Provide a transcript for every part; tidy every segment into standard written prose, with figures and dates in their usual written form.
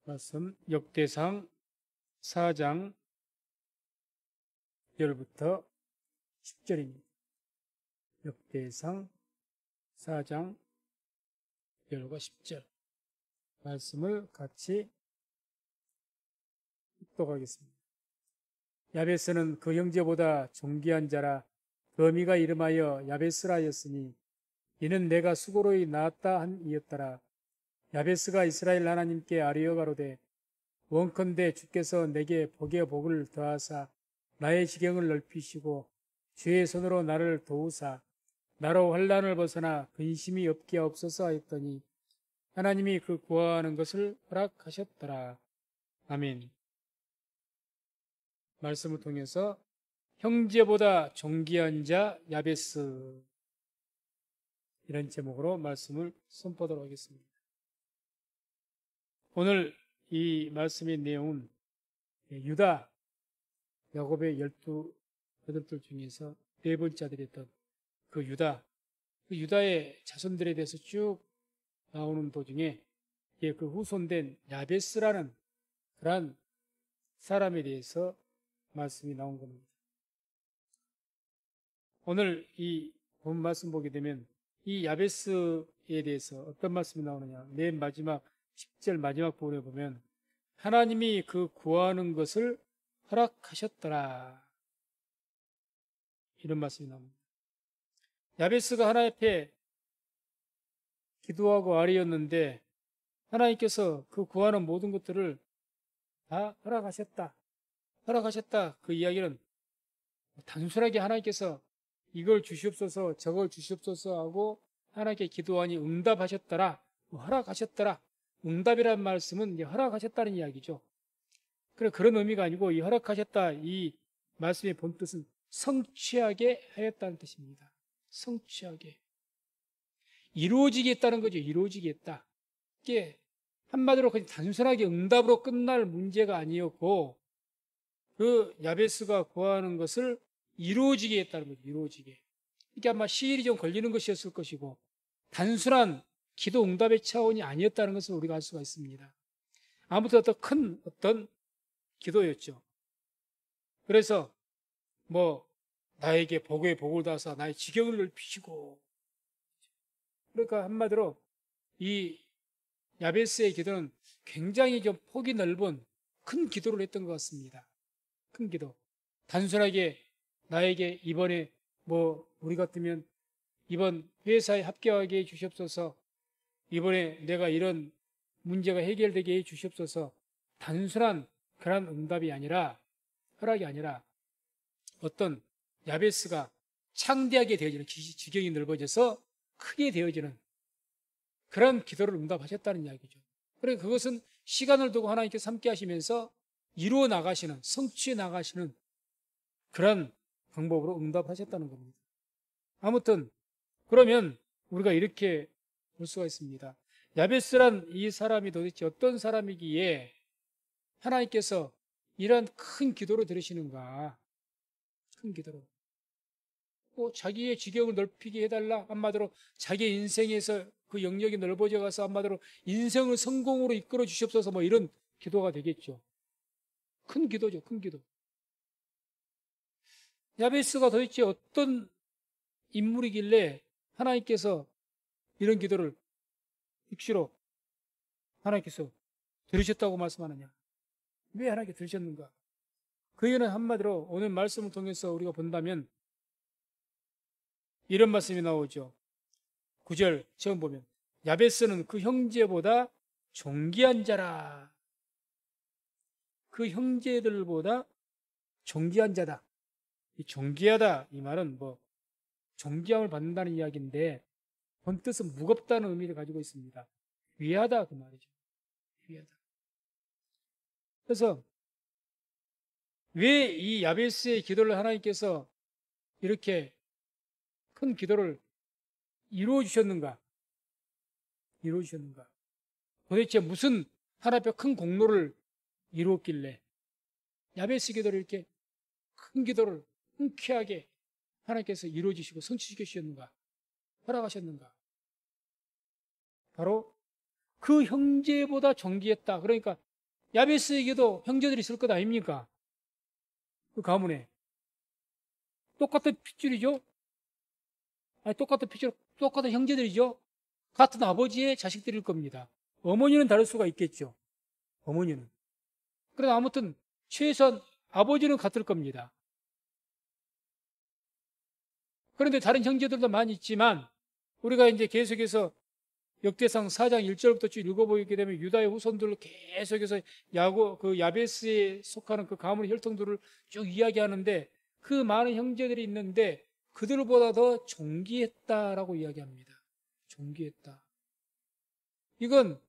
말씀 역대상 4장 1절부터 10절입니다. 역대상 4장 1절과 10절 말씀을 같이 묵독하겠습니다. 야베스는 그 형제보다 존귀한 자라. 그 어미가 이름하여 야베스라였으니 이는 내가 수고로이 낳았다 한 이였더라. 야베스가 이스라엘 하나님께 아뢰어 가로되 원컨대 주께서 내게 복에 복을 더하사 나의 지경을 넓히시고 주의 손으로 나를 도우사 나로 환난을 벗어나 근심이 없게 하옵소서 하였더니 하나님이 그 구하는 것을 허락하셨더라. 아멘. 말씀을 통해서 형제보다 존귀한 자 야베스, 이런 제목으로 말씀을 선포하도록 하겠습니다. 오늘 이 말씀의 내용은 유다, 야곱의 8들 중에서 네 번째 아들이었던 그 유다의 자손들에 대해서 쭉 나오는 도중에 그 후손된 야베스라는 그러한 사람에 대해서 말씀이 나온 겁니다. 오늘 이 본 말씀 보게 되면 이 야베스에 대해서 어떤 말씀이 나오느냐, 맨 마지막 10절 마지막 부분에 보면 하나님이 그 구하는 것을 허락하셨더라, 이런 말씀이 나옵니다. 야베스가 하나님 앞에 기도하고 아뢰었는데 하나님께서 그 구하는 모든 것들을 다 허락하셨다. 그 이야기는 단순하게 하나님께서 이걸 주시옵소서 저걸 주시옵소서 하고 하나님께 기도하니 응답하셨더라, 허락하셨더라. 응답이라는 말씀은 허락하셨다는 이야기죠. 그런 의미가 아니고 이 허락하셨다, 이 말씀의 본뜻은 성취하게 하였다는 뜻입니다. 성취하게 이루어지게 했다는 거죠. 이루어지게 했다. 이게 한마디로 그냥 단순하게 응답으로 끝날 문제가 아니었고 그 야베스가 구하는 것을 이루어지게 했다는 거죠. 이루어지게. 이게 아마 시일이 좀 걸리는 것이었을 것이고 단순한 기도 응답의 차원이 아니었다는 것을 우리가 알 수가 있습니다. 아무튼 큰 기도였죠. 그래서 나에게 복에 복을 다하사 나의 지경을 넓히시고, 그러니까 한마디로 이 야베스의 기도는 굉장히 좀 폭이 넓은 큰 기도를 했던 것 같습니다. 큰 기도. 단순하게 나에게 이번에 우리 같으면 이번 회사에 합격하게 해 주시옵소서, 이번에 내가 이런 문제가 해결되게 해 주시옵소서, 단순한 그런 응답이 아니라, 허락이 아니라 어떤 야베스가 창대하게 되어지는, 지경이 넓어져서 크게 되어지는 그런 기도를 응답하셨다는 이야기죠. 그러니까 그것은 시간을 두고 하나님께서 함께 하시면서 이루어 나가시는, 성취해 나가시는 그런 방법으로 응답하셨다는 겁니다. 아무튼 그러면 우리가 이렇게 볼 수가 있습니다. 야베스란 이 사람이 도대체 어떤 사람이기에 하나님께서 이런 큰 기도를 들으시는가? 큰 기도로. 자기의 지경을 넓히게 해달라. 한마디로 자기의 인생에서 그 영역이 넓어져 가서 한마디로 인생을 성공으로 이끌어 주시옵소서, 이런 기도가 되겠죠. 큰 기도죠. 큰 기도. 야베스가 도대체 어떤 인물이길래 하나님께서 이런 기도를 육시로 하나님께서 들으셨다고 말씀하느냐? 왜 하나님께 들으셨는가? 그 이유는 한마디로 오늘 말씀을 통해서 우리가 본다면 이런 말씀이 나오죠. 9절 처음 보면 야베스는 그 형제보다 존귀한 자라. 그 형제들보다 존귀한 자다. 이 존귀하다, 이 말은 존귀함을 받는다는 이야기인데 본뜻은 무겁다는 의미를 가지고 있습니다. 귀하다, 그 말이죠. 귀하다. 그래서 왜 이 야베스의 기도를 하나님께서 이렇게 큰 기도를 이루어 주셨는가? 도대체 무슨 하나님 앞에 큰 공로를 이루었길래 야베스 기도를 이렇게 큰 기도를 흔쾌하게 하나님께서 이루어 주시고 성취시켜 주셨는가? 허락하셨는가? 바로 그 형제보다 존귀했다. 그러니까 야베스에게도 형제들이 있을 것 아닙니까? 그 가문에. 똑같은 핏줄이죠? 아니, 똑같은 핏줄, 똑같은 형제들이죠? 같은 아버지의 자식들일 겁니다. 어머니는 다를 수가 있겠죠. 어머니는. 그러나 아무튼 최소한 아버지는 같을 겁니다. 그런데 다른 형제들도 많이 있지만 우리가 이제 계속해서 역대상 4장 1절부터 쭉 읽어보게 되면 유다의 후손들을 계속해서 그 야베스에 속하는 그 가문의 혈통들을 쭉 이야기하는데 그 많은 형제들이 있는데 그들보다 더 존귀했다라고 이야기합니다. 존귀했다. 이건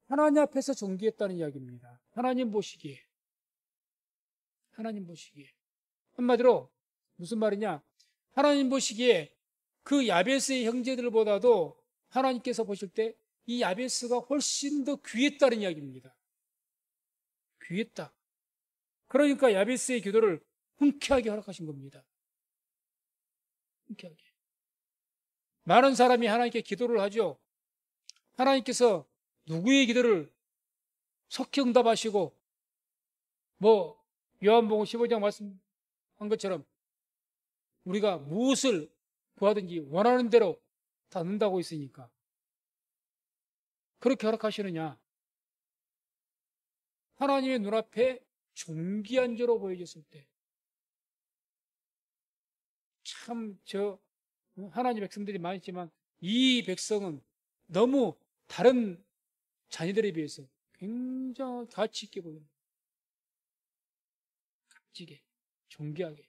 하나님 앞에서 존귀했다는 이야기입니다. 하나님 보시기에. 하나님 보시기에. 한마디로 무슨 말이냐? 하나님 보시기에 그 야베스의 형제들보다도 하나님께서 보실 때 이 야베스가 훨씬 더 귀했다는 이야기입니다. 귀했다. 그러니까 야베스의 기도를 흔쾌하게 허락하신 겁니다. 흔쾌하게. 많은 사람이 하나님께 기도를 하죠. 하나님께서 누구의 기도를 속히 응답하시고 요한복음 15장 말씀한 것처럼 우리가 무엇을 구하든지 원하는 대로 다 넣는다고 있으니까 그렇게 허락하시느냐? 하나님의 눈앞에 존귀한 자로 보여졌을 때 참 하나님 백성들이 많이 있지만 이 백성은 너무 다른 자녀들에 비해서 굉장히 가치 있게 보입니다. 값지게, 존귀하게.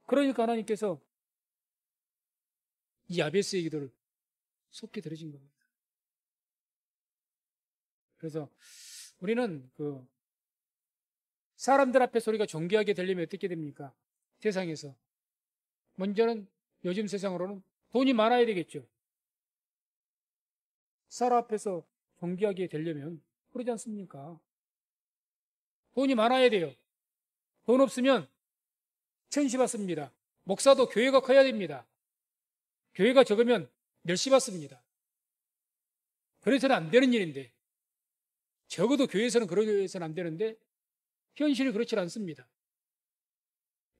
그러니까 하나님께서 이 야베스의 기도를 속히 들으신 겁니다. 그래서 우리는 사람들 앞에서 우리가 존귀하게 되려면 어떻게 됩니까? 세상에서. 먼저는 요즘 세상으로는 돈이 많아야 되겠죠. 사람 앞에서 존귀하게 되려면 그러지 않습니까? 돈이 많아야 돼요. 돈 없으면 천시받습니다. 목사도 교회가 커야 됩니다. 교회가 적으면 멸시받습니다. 그래서는 안 되는 일인데 적어도 교회에서는 그러해서는 안 되는데 현실이 그렇지 않습니다.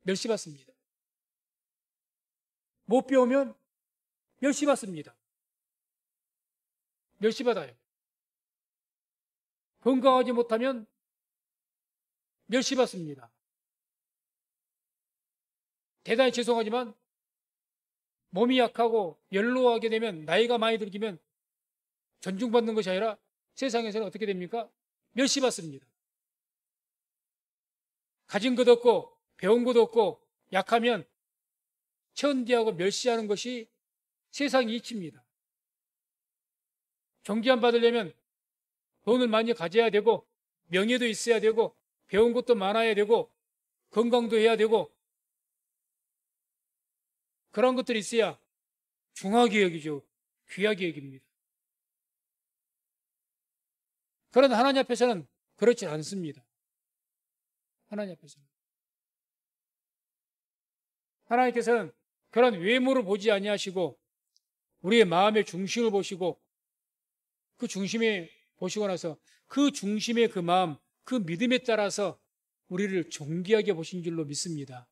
멸시받습니다. 못 배우면 멸시받습니다. 멸시받아요. 건강하지 못하면 멸시받습니다. 대단히 죄송하지만 몸이 약하고 연로하게 되면 나이가 많이 들기면 존중받는 것이 아니라 세상에서는 어떻게 됩니까? 멸시받습니다. 가진 것 없고 배운 것 없고 약하면 천대하고 멸시하는 것이 세상의 이치입니다. 존귀함 받으려면 돈을 많이 가져야 되고 명예도 있어야 되고 배운 것도 많아야 되고 건강도 해야 되고 그런 것들이 있어야 중하게 여기죠. 귀하게 여깁니다. 그러나 하나님 앞에서는 그렇지 않습니다. 하나님 앞에서는. 하나님께서는 그런 외모를 보지 아니하시고 우리의 마음의 중심을 보시고 그 중심에 보시고 나서 그 중심의 그 마음, 그 믿음에 따라서 우리를 존귀하게 보신 줄로 믿습니다.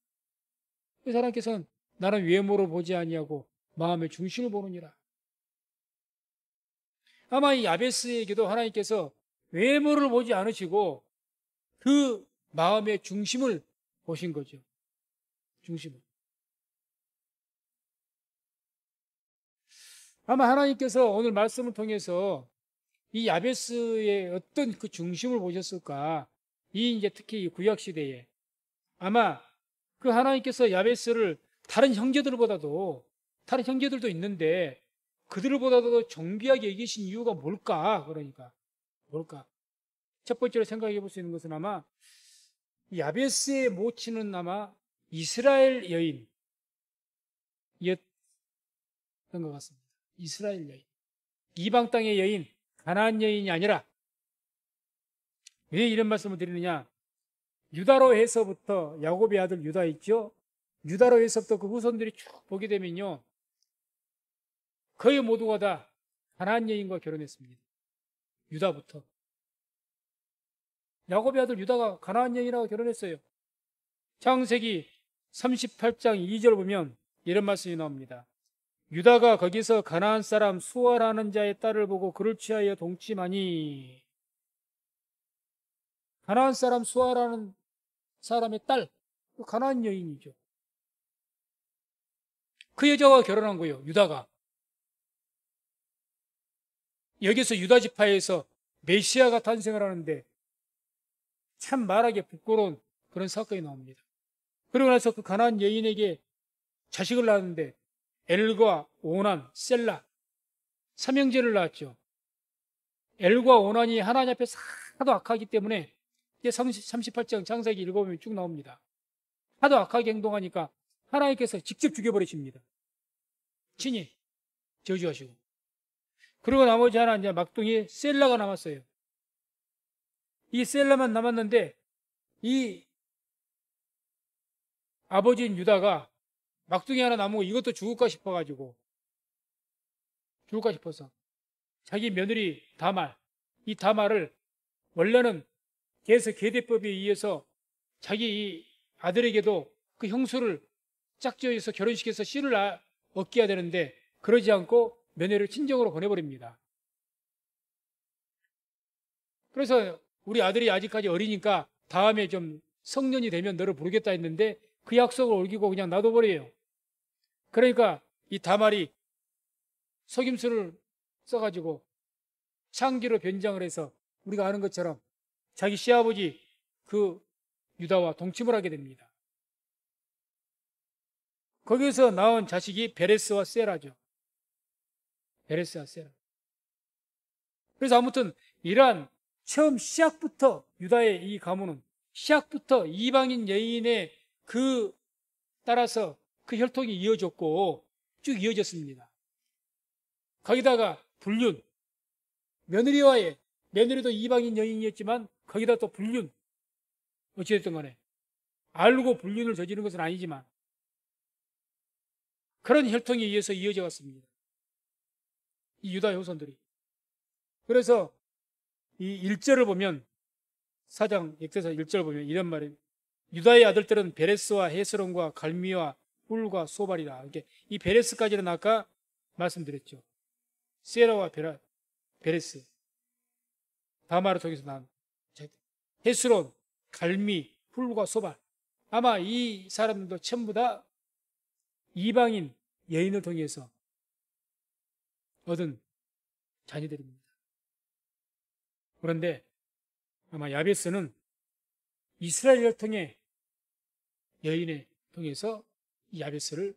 그래서 하나님께서는 나는 외모를 보지 아니하고 마음의 중심을 보느니라. 아마 이 야베스에게도 하나님께서 외모를 보지 않으시고 그 마음의 중심을 보신 거죠. 중심을. 아마 하나님께서 오늘 말씀을 통해서 이 야베스의 어떤 그 중심을 보셨을까? 이제 특히 이 구약 시대에 아마 그 하나님께서 야베스를 다른 형제들도 있는데 그들보다도 존귀하게 여기신 이유가 뭘까? 그러니까 뭘까? 첫 번째로 생각해 볼 수 있는 것은 아마 야베스의 모친은 아마 이스라엘 여인이었던 것 같습니다. 이스라엘 여인. 이방 땅의 여인, 가나안 여인이 아니라 왜 이런 말씀을 드리느냐? 유다로 해서부터 야곱의 아들 유다 있죠? 유다로 해서부터 그 후손들이 쭉 보게 되면요. 거의 모두가 다 가나안 여인과 결혼했습니다. 유다부터. 야곱의 아들 유다가 가나안 여인하고 결혼했어요. 창세기 38장 2절 보면 이런 말씀이 나옵니다. 유다가 거기서 가나안 사람 수아라는 자의 딸을 보고 그를 취하여 동침하니. 가나안 사람 수아라는 사람의 딸, 가나안 여인이죠. 그 여자와 결혼한 거예요. 유다가. 여기서 유다 지파에서 메시아가 탄생을 하는데 참 말하기 부끄러운 그런 사건이 나옵니다. 그러고 나서 그 가나안 여인에게 자식을 낳았는데 엘과 오난, 셀라 삼형제를 낳았죠. 엘과 오난이 하나님 앞에 하도 악하기 때문에 이제 38장 창세기 읽어보면 쭉 나옵니다. 하도 악하게 행동하니까 하나님께서 직접 죽여버리십니다. 친히 저주하시고. 그리고 나머지 하나 이제 막둥이 셀라가 남았어요. 이 셀라만 남았는데 이 아버지인 유다가 막둥이 하나 남은 거 이것도 죽을까 싶어서 자기 며느리 다말, 이 다말을 원래는 계대법에 의해서 자기 이 아들에게도 그 형수를 짝지어서 결혼시켜서 씨를 얻게 해야 되는데 그러지 않고 며느리를 친정으로 보내버립니다. 그래서 우리 아들이 아직까지 어리니까 다음에 좀 성년이 되면 너를 부르겠다 했는데 그 약속을 어기고 그냥 놔둬버려요. 그러니까 이 다말이 속임수를 써가지고 창기로 변장을 해서 우리가 아는 것처럼 자기 시아버지 그 유다와 동침을 하게 됩니다. 거기서 낳은 자식이 베레스와 세라죠. 베레스와 세라. 그래서 아무튼 이러한 처음 시작부터 유다의 이 가문은 시작부터 이방인 여인의 그 따라서 그 혈통이 이어졌고 쭉 이어졌습니다. 거기다가 불륜, 며느리도 이방인 여인이었지만 거기다 또 불륜, 어찌됐든 간에 알고 불륜을 저지른 것은 아니지만 그런 혈통에 의해서 이어져 왔습니다. 이 유다 후손들이. 그래서 이 1절을 보면 사장 역대서 1절을 보면 이런 말이에요. 유다의 아들들은 베레스와 헤스론과 갈미와 훌과 소발이라. 이 베레스까지는 아까 말씀드렸죠. 세라와 베레스, 다마를 통해서 난 헤스론, 갈미, 훌과 소발. 아마 이 사람들도 전부 다 이방인 여인을 통해서 얻은 자녀들입니다. 그런데 아마 야베스는 이스라엘을 통해 여인을 통해서 이 야베스를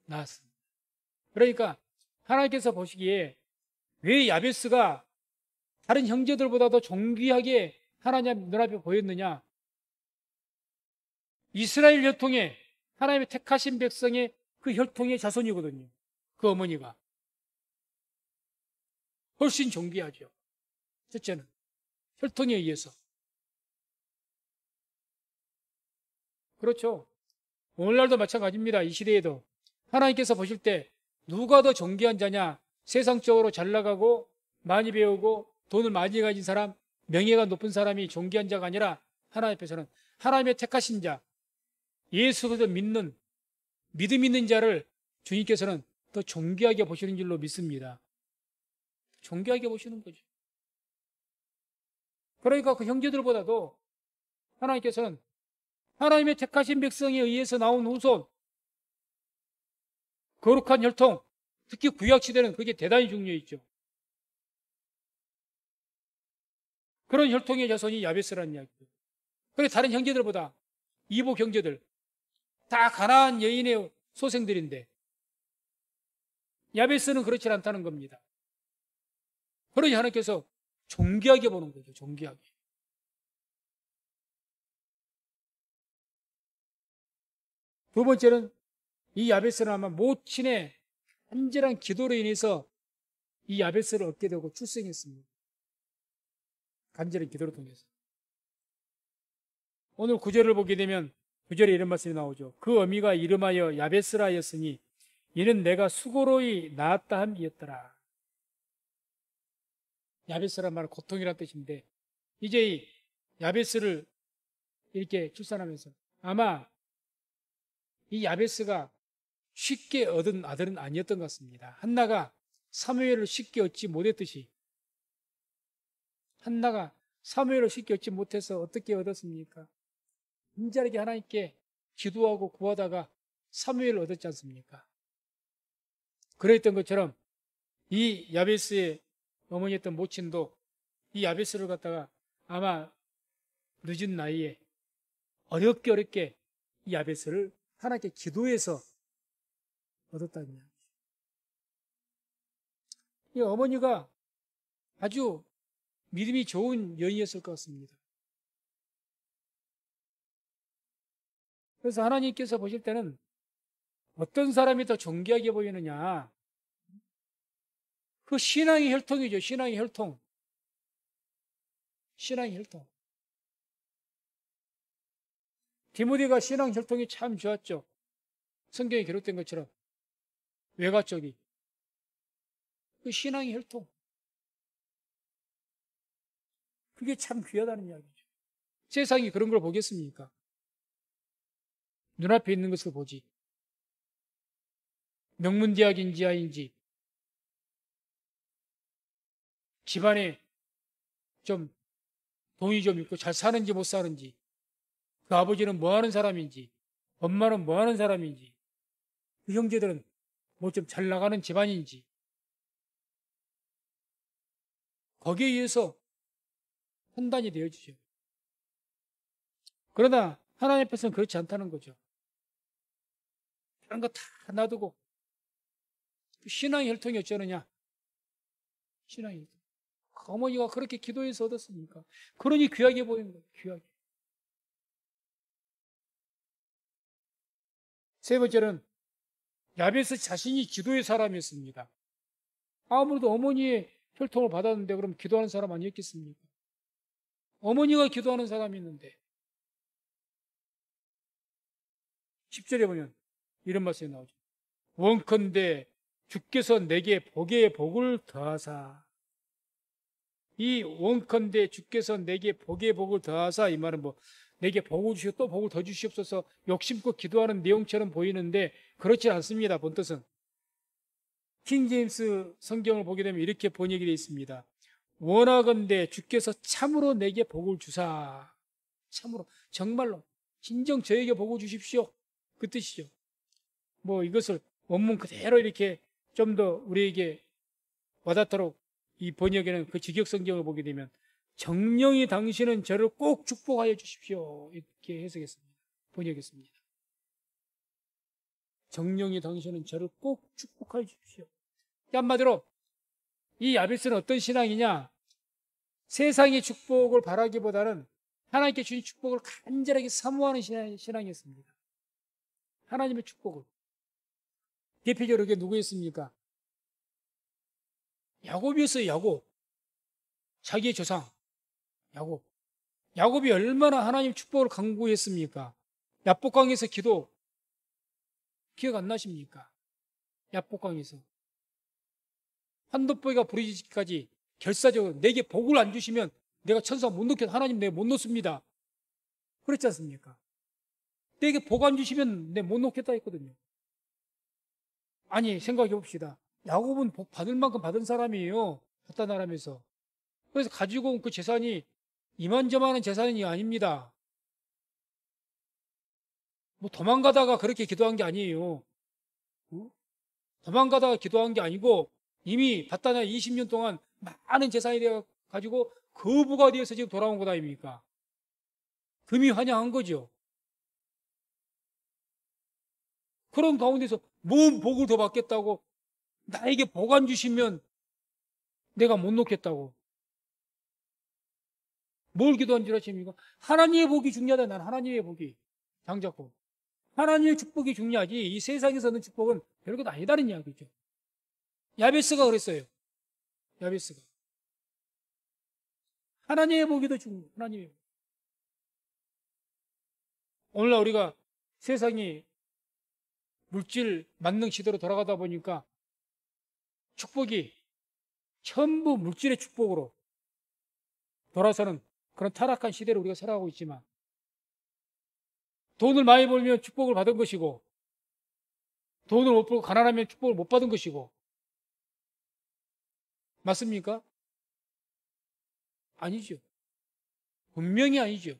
낳았습니다. 그러니까 하나님께서 보시기에 왜 야베스가 다른 형제들보다도 존귀하게 하나님 눈앞에 보였느냐? 이스라엘 혈통에 하나님의 택하신 백성의 그 혈통의 자손이거든요. 그 어머니가 훨씬 존귀하죠. 첫째는 혈통에 의해서. 그렇죠. 오늘날도 마찬가지입니다. 이 시대에도 하나님께서 보실 때 누가 더 존귀한 자냐? 세상적으로 잘 나가고 많이 배우고 돈을 많이 가진 사람, 명예가 높은 사람이 존귀한 자가 아니라 하나님 앞에서는 하나님의 택하신 자, 예수를 믿는 믿음 있는 자를 주님께서는 더 존귀하게 보시는 줄로 믿습니다. 존귀하게 보시는 거죠. 그러니까 그 형제들보다도 하나님께서는 하나님의 택하신 백성에 의해서 나온 후손, 거룩한 혈통, 특히 구약시대는 그게 대단히 중요했죠. 그런 혈통의 자손이 야베스라는 이야기죠. 그래 다른 형제들보다 이복 형제들 다 가나안 여인의 소생들인데 야베스는 그렇지 않다는 겁니다. 그러니 하나님께서 존귀하게 보는 거죠. 존귀하게. 두 번째는 이 야베스는 아마 모친의 간절한 기도로 인해서 이 야베스를 얻게 되고 출생했습니다. 간절한 기도를 통해서. 오늘 9절을 보게 되면 9절에 이런 말씀이 나오죠. 그 어미가 이름하여 야베스라 하였으니 이는 내가 수고로이 낳았다 함이었더라. 야베스란 말은 고통이란 뜻인데, 이제 이 야베스를 이렇게 출산하면서 아마 이 야베스가 쉽게 얻은 아들은 아니었던 것 같습니다. 한나가 사무엘을 쉽게 얻지 못했듯이 한나가 사무엘을 쉽게 얻지 못해서 어떻게 얻었습니까? 인자하게 하나님께 기도하고 구하다가 사무엘을 얻었지 않습니까? 그랬던 것처럼 이 야베스의 어머니였던 모친도 이 야베스를 갖다가 아마 늦은 나이에 어렵게 이 야베스를 하나님께 기도해서 얻었다는 이야기죠. 이 어머니가 아주 믿음이 좋은 여인이었을 것 같습니다. 그래서 하나님께서 보실 때는 어떤 사람이 더 존귀하게 보이느냐, 그 신앙의 혈통이죠. 신앙의 혈통. 신앙의 혈통. 디모데가 신앙 혈통이 참 좋았죠. 성경에 기록된 것처럼 외가적이 그 신앙의 혈통. 그게 참 귀하다는 이야기죠. 세상이 그런 걸 보겠습니까? 눈앞에 있는 것을 보지. 명문대학인지 아닌지, 집안에 좀 돈이 좀 있고 잘 사는지 못 사는지, 그 아버지는 뭐 하는 사람인지, 엄마는 뭐 하는 사람인지, 그 형제들은 뭐 좀 잘 나가는 집안인지, 거기에 의해서 판단이 되어지죠. 그러나 하나님 앞에서는 그렇지 않다는 거죠. 그런 거 다 놔두고 신앙의 혈통이 어쩌느냐? 신앙의 혈통. 그 어머니가 그렇게 기도해서 얻었으니까. 그러니 귀하게 보이는 거예요. 귀하게. 세 번째는 야베스 자신이 기도의 사람이었습니다. 아무래도 어머니의 혈통을 받았는데 그럼 기도하는 사람 아니었겠습니까? 어머니가 기도하는 사람이 있는데 10절에 보면 이런 말씀이 나오죠. 원컨대 주께서 내게 복에 복을 더하사. 이 원컨대 주께서 내게 복에 복을 더하사, 이 말은 뭐 내게 복을 주시고 또 복을 더 주시옵소서 욕심껏 기도하는 내용처럼 보이는데 그렇지 않습니다. 본뜻은 킹제임스 성경을 보게 되면 이렇게 번역이 되어 있습니다. 원하건대 주께서 참으로 내게 복을 주사. 참으로, 정말로 진정 저에게 복을 주십시오, 그 뜻이죠. 뭐 이것을 원문 그대로 이렇게 좀 더 우리에게 와닿도록 이 번역에는 그 직역 성경을 보게 되면 정령이 당신은 저를 꼭 축복하여 주십시오, 이렇게 해석했습니다. 번역했습니다. 정령이 당신은 저를 꼭 축복하여 주십시오. 한마디로 이 야베스는 어떤 신앙이냐? 세상의 축복을 바라기보다는 하나님께 주신 축복을 간절하게 사모하는 신앙이었습니다. 하나님의 축복을. 대표적으로 그게 누구였습니까? 야곱이었어요. 야곱. 자기의 조상 야곱. 야곱이 얼마나 하나님 축복을 간구했습니까? 야복강에서 기도 기억 안 나십니까? 야복강에서 환도뼈가 부러지기까지 결사적으로 내게 복을 안 주시면 내가 천사 못 놓겠다. 하나님 내가 못 놓습니다. 그랬지 않습니까? 내게 복 안 주시면 내가 못 놓겠다 했거든요. 아니, 생각해 봅시다. 야곱은 복 받을 만큼 받은 사람이에요. 갖다 나라면서. 그래서 가지고 온 그 재산이 이만저만한 재산이 아닙니다. 뭐 도망가다가 그렇게 기도한 게 아니에요. 도망가다가 기도한 게 아니고 이미 받다 나 20년 동안 많은 재산이 되어 가지고 거부가 되어서 지금 돌아온 것 아닙니까? 금이 환영한 거죠. 그런 가운데서 뭔 복을 더 받겠다고, 나에게 복 안 주시면 내가 못 놓겠다고. 뭘 기도한 줄 아십니까? 하나님의 복이 중요하다. 난 하나님의 복이 장자고 하나님의 축복이 중요하지 이 세상에서 얻는 축복은 별것 아니다는 이야기죠. 야베스가 그랬어요. 야베스가 하나님의 복이 더 중요해요. 하나님의 복. 오늘날 우리가 세상이 물질 만능 시대로 돌아가다 보니까 축복이 전부 물질의 축복으로 돌아서는 그런 타락한 시대를 우리가 살아가고 있지만, 돈을 많이 벌면 축복을 받은 것이고, 돈을 못 벌고 가난하면 축복을 못 받은 것이고, 맞습니까? 아니죠. 분명히 아니죠.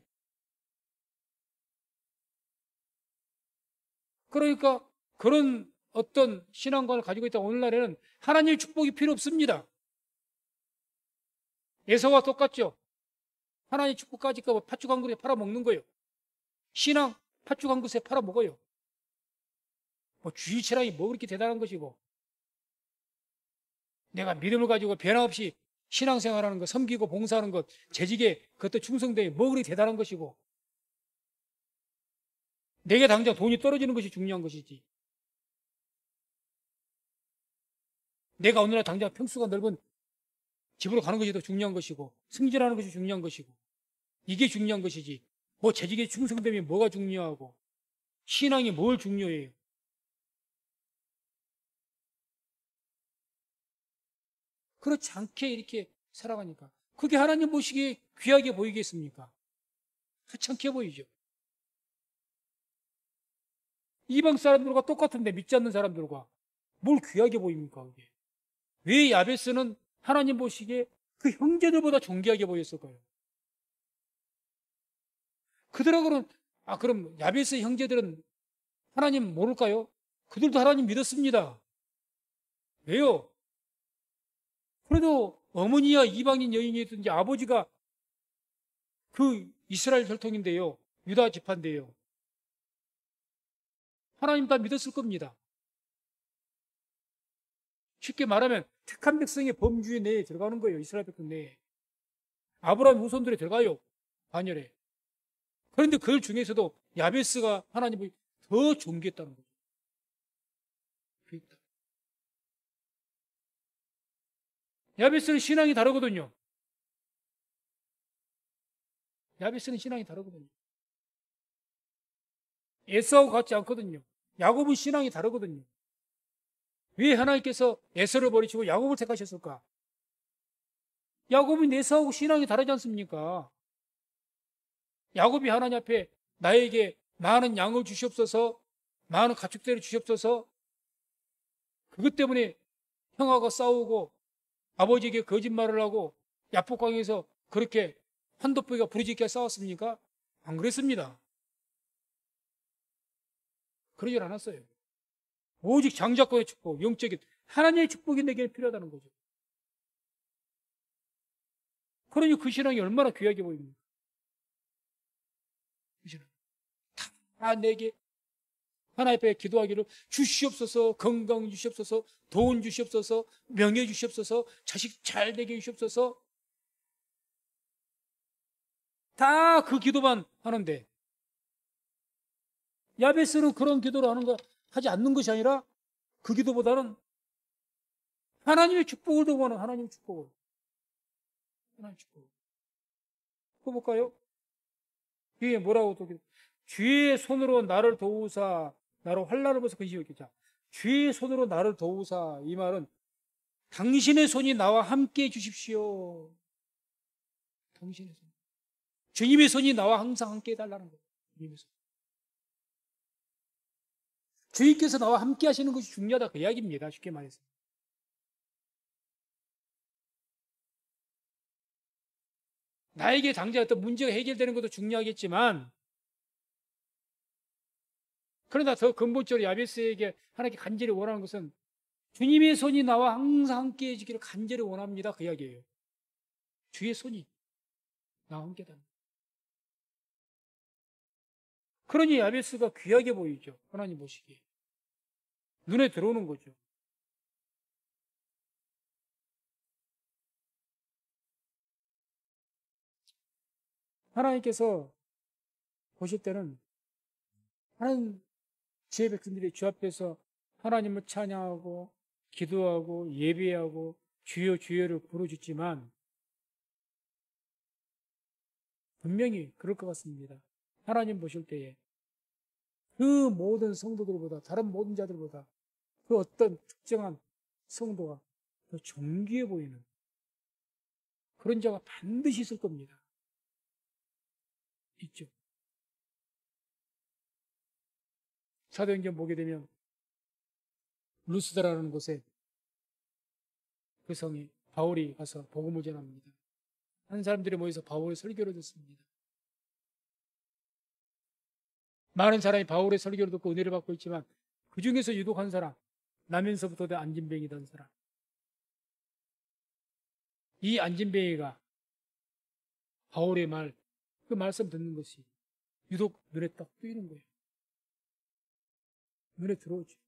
그러니까 그런 어떤 신앙관을 가지고 있다 오늘날에는 하나님의 축복이 필요 없습니다. 에서와 똑같죠. 하나님의 축복까지 팥죽 한 그릇에 팔아먹는 거예요. 신앙 팥죽 한 그릇에 팔아먹어요. 뭐 주의 신앙이 뭐 그렇게 대단한 것이고, 내가 믿음을 가지고 변함없이 신앙생활하는 것, 섬기고 봉사하는 것, 재직에 그것도 충성되어 뭐 그렇게 대단한 것이고, 내게 당장 돈이 떨어지는 것이 중요한 것이지, 내가 어느 날 당장 평수가 넓은 집으로 가는 것이 더 중요한 것이고, 승진하는 것이 중요한 것이고, 이게 중요한 것이지, 뭐 재직에 충성되면 뭐가 중요하고, 신앙이 뭘 중요해요. 그렇지 않게 이렇게 살아가니까 그게 하나님 보시기에 귀하게 보이겠습니까? 하찮게 보이죠. 이방 사람들과 똑같은데 믿지 않는 사람들과 뭘 귀하게 보입니까? 그게. 왜 야베스는 하나님 보시기에 그 형제들보다 존귀하게 보였을까요? 그들하고는, 그럼 야베스의 형제들은 하나님 모를까요? 그들도 하나님 믿었습니다. 왜요? 그래도 어머니와 이방인 여인이든지 아버지가 그 이스라엘 혈통인데요, 유다 지파인데요, 하나님 다 믿었을 겁니다. 쉽게 말하면 택한 백성의 범주의 내에 들어가는 거예요. 이스라엘 백성 내에. 아브라함 후손들이 들어가요. 반열에. 그런데 그 중에서도 야베스가 하나님을 더 존귀했다는 거죠. 야베스는 신앙이 다르거든요. 야베스는 신앙이 다르거든요. 에서하고 같지 않거든요. 야곱은 신앙이 다르거든요. 왜 하나님께서 에서를 버리시고 야곱을 택하셨을까? 야곱은 에서하고 신앙이 다르지 않습니까? 야곱이 하나님 앞에 나에게 많은 양을 주시옵소서, 많은 가축들을 주시옵소서, 그것 때문에 형하고 싸우고 아버지에게 거짓말을 하고 야복강에서 그렇게 한돋보기가 부르짖게 싸웠습니까? 안 그랬습니다. 그러질 않았어요. 오직 장자권의 축복, 영적인 하나님의 축복이 내게 필요하다는 거죠. 그러니 그 신앙이 얼마나 귀하게 보입니까? 그 신앙. 다 내게 하나님 앞에 기도하기를 주시옵소서, 건강 주시옵소서, 돈 주시옵소서, 명예 주시옵소서, 자식 잘 되게 주시옵소서, 다 그 기도만 하는데, 야베스는 그런 기도를 하지 않는 것이 아니라 그 기도보다는 하나님의 축복을 더 원하는 하나님의 축복을. 하나님의 축복을. 또 볼까요? 뒤에 뭐라고 또, 주의 손으로 나를 도우사, 나로 환난을 벗어 근심했겠자. 주의 손으로 나를 도우사. 이 말은 당신의 손이 나와 함께 해 주십시오. 당신의 손. 주님의 손이 나와 항상 함께 해달라는 거예요. 주님의 손. 주님께서 나와 함께 하시는 것이 중요하다. 그 이야기입니다. 쉽게 말해서. 나에게 당장 어떤 문제가 해결되는 것도 중요하겠지만, 그러나 더 근본적으로 야베스에게 하나님께 간절히 원하는 것은 주님의 손이 나와 항상 함께 해주기를 간절히 원합니다. 그 이야기예요. 주의 손이 나와 함께 다. 그러니 야베스가 귀하게 보이죠. 하나님 보시기에. 눈에 들어오는 거죠. 하나님께서 보실 때는 하나님 지혜 백성들이 주 앞에서 하나님을 찬양하고 기도하고 예배하고 주여 주여를 부르짖지만 분명히 그럴 것 같습니다. 하나님 보실 때에 그 모든 성도들보다 다른 모든 자들보다 그 어떤 특정한 성도가 더 존귀해 보이는 그런 자가 반드시 있을 겁니다. 있죠. 사도행전 보게 되면 루스드라는 곳에 그 성에 바울이 가서 복음을 전합니다. 한 사람들이 모여서 바울의 설교를 듣습니다. 많은 사람이 바울의 설교를 듣고 은혜를 받고 있지만 그 중에서 유독 한 사람, 나면서부터 안진뱅이던 사람, 이 안진뱅이가 바울의 그 말씀 듣는 것이 유독 눈에 딱 띄는 거예요. 눈에 들어오죠.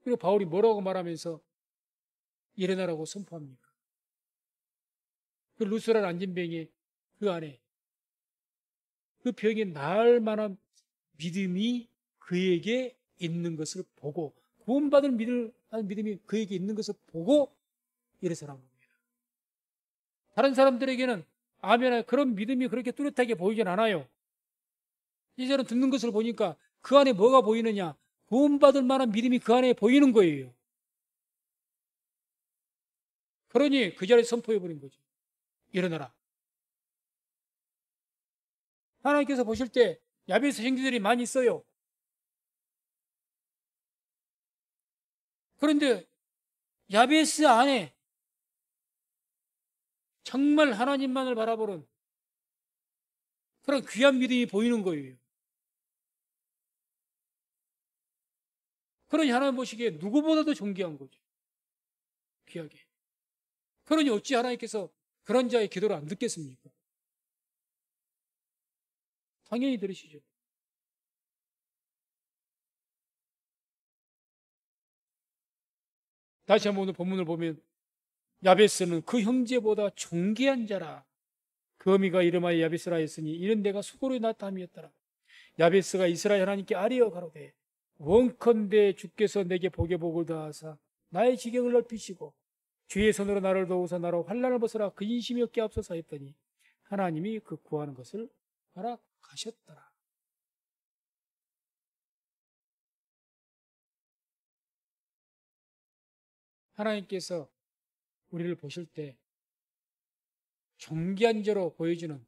그리고 바울이 뭐라고 말하면서 일어나라고 선포합니까? 그 루스라는 안진뱅이 그 안에 그 병이 나을 만한 믿음이 그에게 있는 것을 보고, 구원받을 믿음이 그에게 있는 것을 보고 일어서란 겁니다. 다른 사람들에게는 아멘, 그런 믿음이 그렇게 뚜렷하게 보이진 않아요. 이제는 듣는 것을 보니까 그 안에 뭐가 보이느냐? 구원받을 만한 믿음이 그 안에 보이는 거예요. 그러니 그 자리에 선포해버린 거죠. 일어나라. 하나님께서 보실 때 야베스 형제들이 많이 있어요. 그런데 야베스 안에 정말 하나님만을 바라보는 그런 귀한 믿음이 보이는 거예요. 그러니 하나님 보시기에 누구보다도 존귀한 거죠. 귀하게. 그러니 어찌 하나님께서 그런 자의 기도를 안 듣겠습니까? 당연히 들으시죠. 다시 한번 오늘 본문을 보면 야베스는 그 형제보다 존귀한 자라. 그 어미가 이름하여 야베스라 했으니 이는 내가 수고로 낳았함이었더라. 야베스가 이스라엘 하나님께 아뢰어 가로되 원컨대 주께서 내게 복의 복을 더하사 나의 지경을 넓히시고 주의 손으로 나를 도우사 나로 환난을 벗어라 근심이 없게 앞서서 했더니 하나님이 그 구하는 것을 허락하셨더라. 하나님께서 우리를 보실 때 존귀한 자로 보여주는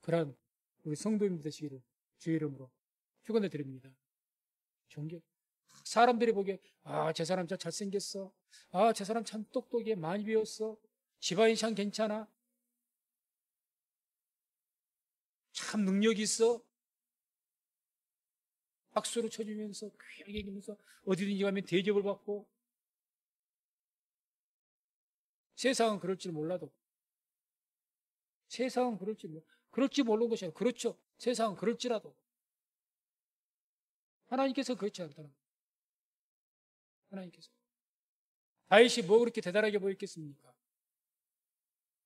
그런 우리 성도님들 되시기를 주의 이름으로 축원해 드립니다. 존귀. 사람들이 보기에 저 사람 참 잘생겼어. 저 사람 참 똑똑해. 많이 배웠어. 집안이 참 괜찮아. 참 능력 있어. 박수를 쳐주면서 귀하게 얘기하면서 어디든지 가면 대접을 받고. 세상은 그럴 줄 몰라도 세상은 그럴 줄 모르는 것이 아니라 그렇죠. 세상은 그럴지라도 하나님께서 그렇지 않다는 거예요. 하나님께서 다윗이 뭐 그렇게 대단하게 보였겠습니까?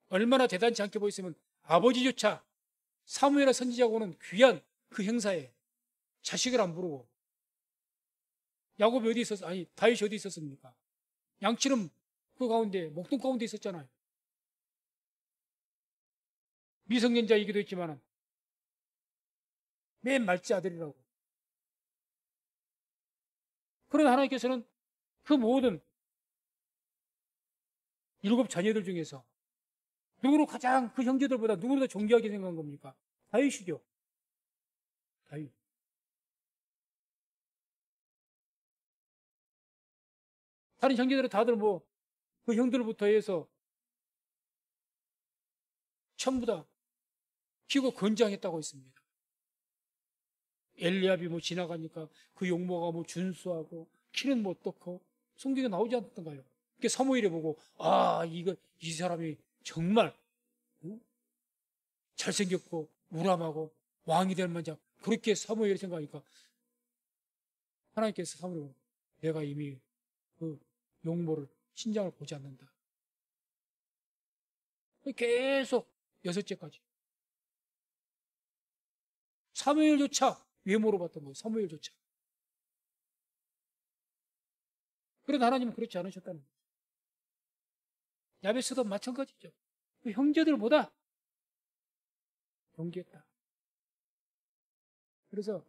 얼마나 대단치 않게 보였으면 아버지조차 사무엘 선지자고는 귀한 그 행사에 자식을 안 부르고 야곱이 어디 있었어? 아니 다윗이 어디 있었습니까? 양치름 그 가운데 목동 가운데 있었잖아요. 미성년자이기도 했지만 맨 말째 아들이라고. 그러나 하나님께서는 그 모든 7 자녀들 중에서 누구로 가장 그 형제들보다 누구를 더 존귀하게 생각한 겁니까? 다윗이죠. 다윗. 다른 형제들은 다들 그 형들부터 해서 전부 다 키고 건장했다고 했습니다. 엘리압이 지나가니까 그 용모가 준수하고 키는 어떻고 성경에 나오지 않던가요? 그게 사무엘이 보고 이 사람이 정말 잘생겼고 우람하고 왕이 될 만장 그렇게 사무엘이 생각하니까 하나님께서 사무엘을 내가 이미 그 용모를 신장을 보지 않는다. 계속 6째까지 사무엘조차 외모로 봤던 거예요. 사무엘조차. 그러나 하나님은 그렇지 않으셨다는 거예요. 야베스도 마찬가지죠. 그 형제들보다 존귀했다. 그래서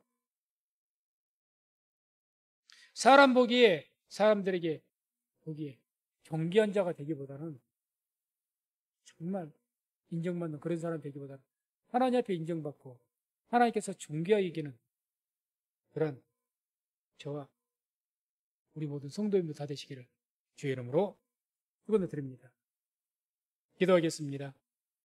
사람들에게 보기에 존귀한 자가 되기보다는 정말 인정받는 그런 사람 되기보다는 하나님 앞에 인정받고 하나님께서 존귀하게 여기는 그런 저와 우리 모든 성도님들 다 되시기를 주의 이름으로 축원드립니다. 기도하겠습니다.